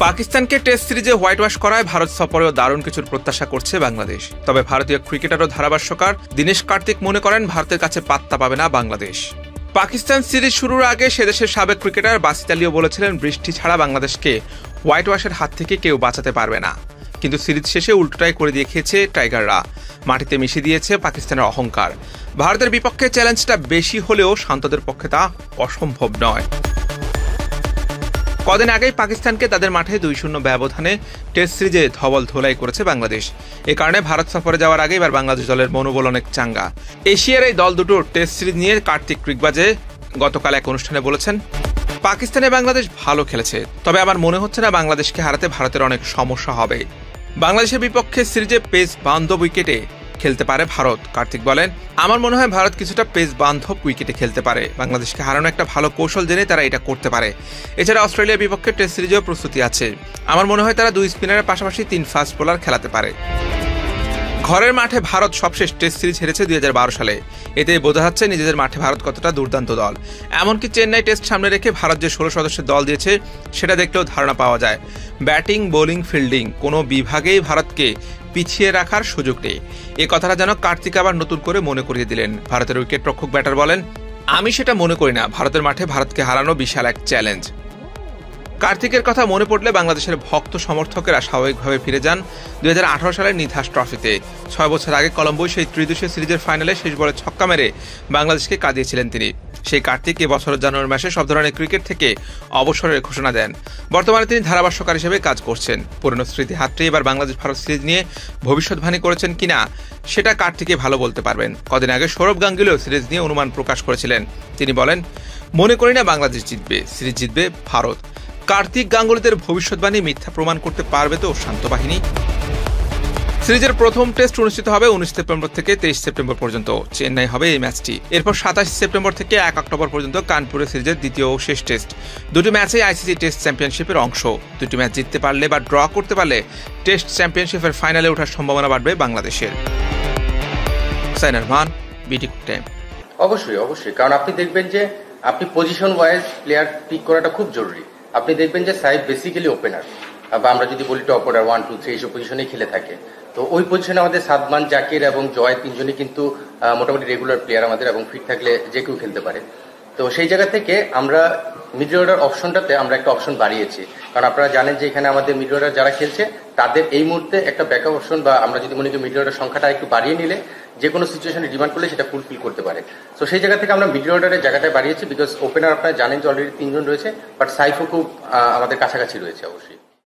পাকিস্তানকে টেস্ট সিরিজে white wash করায় ভারত সফরেও দারুণ কিছুর প্রত্যাশা করছে বাংলাদেশ। তবে ভারতীয় ক্রিকেটার ও ধারাভাষ্যকার দীনেশ কার্তিক মনে করেন ভারতের কাছে পাত্তা পাবে না বাংলাদেশ। পাকিস্তান সিরিজ শুরুর আগে সেদেশের সাবেক ক্রিকেটার বাসিত আলীও বলেছিলেন বৃষ্টি ছাড়া বাংলাদেশকে হোয়াইট ওয়াশের হাত থেকে কেউ বাঁচাতে পারবে না। কিন্তু সিরিজ শেষে উল্টোটাই করে দেখিয়েছে টাইগাররা, মাটিতে মিশিয়ে দিয়েছে পাকিস্তানের অহংকার। ভারতের বিপক্ষে চ্যালেঞ্জটা বেশি হলেও শান্তদের পক্ষে তা অসম্ভব নয়। কদিন আগেই পাকিস্তানকে তাদের মাঠে 2-0 ব্যবধানে টেস্ট সিরিজে ধবল ধোলাই করেছে বাংলাদেশ। এ কারণে ভারত সফরে যাওয়ার আগে এবার বাংলাদেশ দলের মনোবল অনেক চাঙ্গা। এশিয়ার এই দল দুটোর টেস্ট সিরিজ নিয়ে কার্তিক ক্রিকবাজে গতকাল এক অনুষ্ঠানে বলেছেন, পাকিস্তানে বাংলাদেশ ভালো খেলেছে, তবে আমার মনে হচ্ছে না বাংলাদেশকে হারাতে ভারতের অনেক সমস্যা হবে। বাংলাদেশের বিপক্ষে সিরিজে পেস বান্ধব উইকেটে খেলতে পারে ভারত। কার্তিক বলেন, আমার মনে হয় ভারত কিছুটা পেস বান্ধব উইকেটে খেলতে পারে। বাংলাদেশকে হারানো একটা ভালো কৌশল জেনে তারা এটা করতে পারে। এছাড়া অস্ট্রেলিয়ার বিপক্ষে টেস্ট সিরিজেও প্রস্তুতি আছে। আমার মনে হয় তারা 2 স্পিনারের পাশাপাশি 3 ফাস্ট বোলার খেলাতে পারে। ঘরের মাঠে ভারত সবশেষ টেস্ট সিরিজ হেরেছে 2012 সালে। এতে বোঝা যাচ্ছে নিজেদের মাঠে ভারত কতটা দুর্দান্ত দল। এমনকি চেন্নাই টেস্ট সামনে রেখে ভারত যে 16 সদস্যের দল দিয়েছে সেটা দেখলেও ধারণা পাওয়া যায় ব্যাটিং, বোলিং, ফিল্ডিং কোনো বিভাগেই ভারতকে পিছিয়ে রাখার সুযোগ নেই। এ কথাটা যেন কার্তিক আবার নতুন করে মনে করিয়ে দিলেন। ভারতের উইকেট রক্ষক ব্যাটার বলেন, আমি সেটা মনে করি না। ভারতের মাঠে ভারতকে হারানো বিশাল এক চ্যালেঞ্জ। কার্তিকের কথা মনে পড়লে বাংলাদেশের ভক্ত সমর্থকেরা স্বাভাবিকভাবে ফিরে যান 2018 সালের নিধাস ট্রফিতে। 6 বছর আগে কলম্বোয় সেই ত্রিদেশীয় সিরিজের ফাইনালে শেষ বলে ছক্কা মেরে বাংলাদেশকে কাঁদিয়েছিলেন তিনি। সেই কার্তিক এবছরের জানুয়ারি মাসে সব ধরনের ক্রিকেট থেকে অবসরের ঘোষণা দেন। বর্তমানে তিনি ধারাভাষ্যকার হিসেবে কাজ করছেন। পুরনো স্মৃতি হাতড়ে এবার বাংলাদেশ ভারত সিরিজ নিয়ে ভবিষ্যৎবাণী করেছেন কিনা সেটা কার্তিকে ভালো বলতে পারবেন। কদিন আগে সৌরভ গাঙ্গুলিও সিরিজ নিয়ে অনুমান প্রকাশ করেছিলেন। তিনি বলেন, মনে করি না বাংলাদেশ জিতবে, সিরিজ জিতবে ভারত। কার্তিক গাঙ্গুলিদের ভবিষ্যৎবাণী মিথ্যা প্রমাণ করতে পারবে তো শান্ত বাহিনী? সিরিজের প্রথম টেস্ট অনুষ্ঠিত হবে 19 সেপ্টেম্বর থেকে 23 সেপ্টেম্বর পর্যন্ত। চেন্নাই হবে এই ম্যাচটি। এরপর 27 সেপ্টেম্বর থেকে 1 অক্টোবর পর্যন্ত কানপুরে সিরিজের দ্বিতীয় ও শেষ টেস্ট। দুটি ম্যাচেই আইসিসি টেস্ট চ্যাম্পিয়নশিপের অংশ। দুটি ম্যাচ জিততে পারলে বা ড্র করতে পারলে টেস্ট চ্যাম্পিয়নশিপের ফাইনালে ওঠার সম্ভাবনা বাড়বে বাংলাদেশের। সাইনার মান, বিটি টাইম। অবশ্যই কারণ আপনি দেখবেন যে আপনি পজিশন ওয়াইজ প্লেয়ার পিক করাটা খুব জরুরি। আপনি দেখবেন যে সাইড বেসিক্যালি ওপেনার, বা আমরা যদি বলি টপ অর্ডার 1, 2, 3 এইসব পজিশনেই খেলে থাকে। তো ওই পজিশনে আমাদের সাদমান, জাকির এবং জয় তিনজনই কিন্তু মোটামুটি রেগুলার প্লেয়ার আমাদের, এবং ফিট থাকলে যে কেউ খেলতে পারে। তো সেই জায়গা থেকে আমরা মিডল অর্ডার অপশনটাতে আমরা একটা অপশন বাড়িয়েছি। কারণ আপনারা জানেন যে এখানে আমাদের মিডল অর্ডার যারা খেলছে তাদের এই মুহূর্তে একটা ব্যাকআপ অপশন, বা আমরা যদি মনে করি মিডল অর্ডার সংখ্যাটা একটু বাড়িয়ে নিলে যে কোনো সিচুয়েশনে ডিমান্ড করলে সেটা ফুলফিল করতে পারে। তো সেই জায়গা থেকে আমরা মিডল অর্ডারের জায়গাটায় বাড়িয়েছি, বিকজ ওপেনার আপনারা জানেন যে অলরেডি 3 জন রয়েছে, বাট সাইফও খুব আমাদের কাছাকাছি রয়েছে অবশ্যই।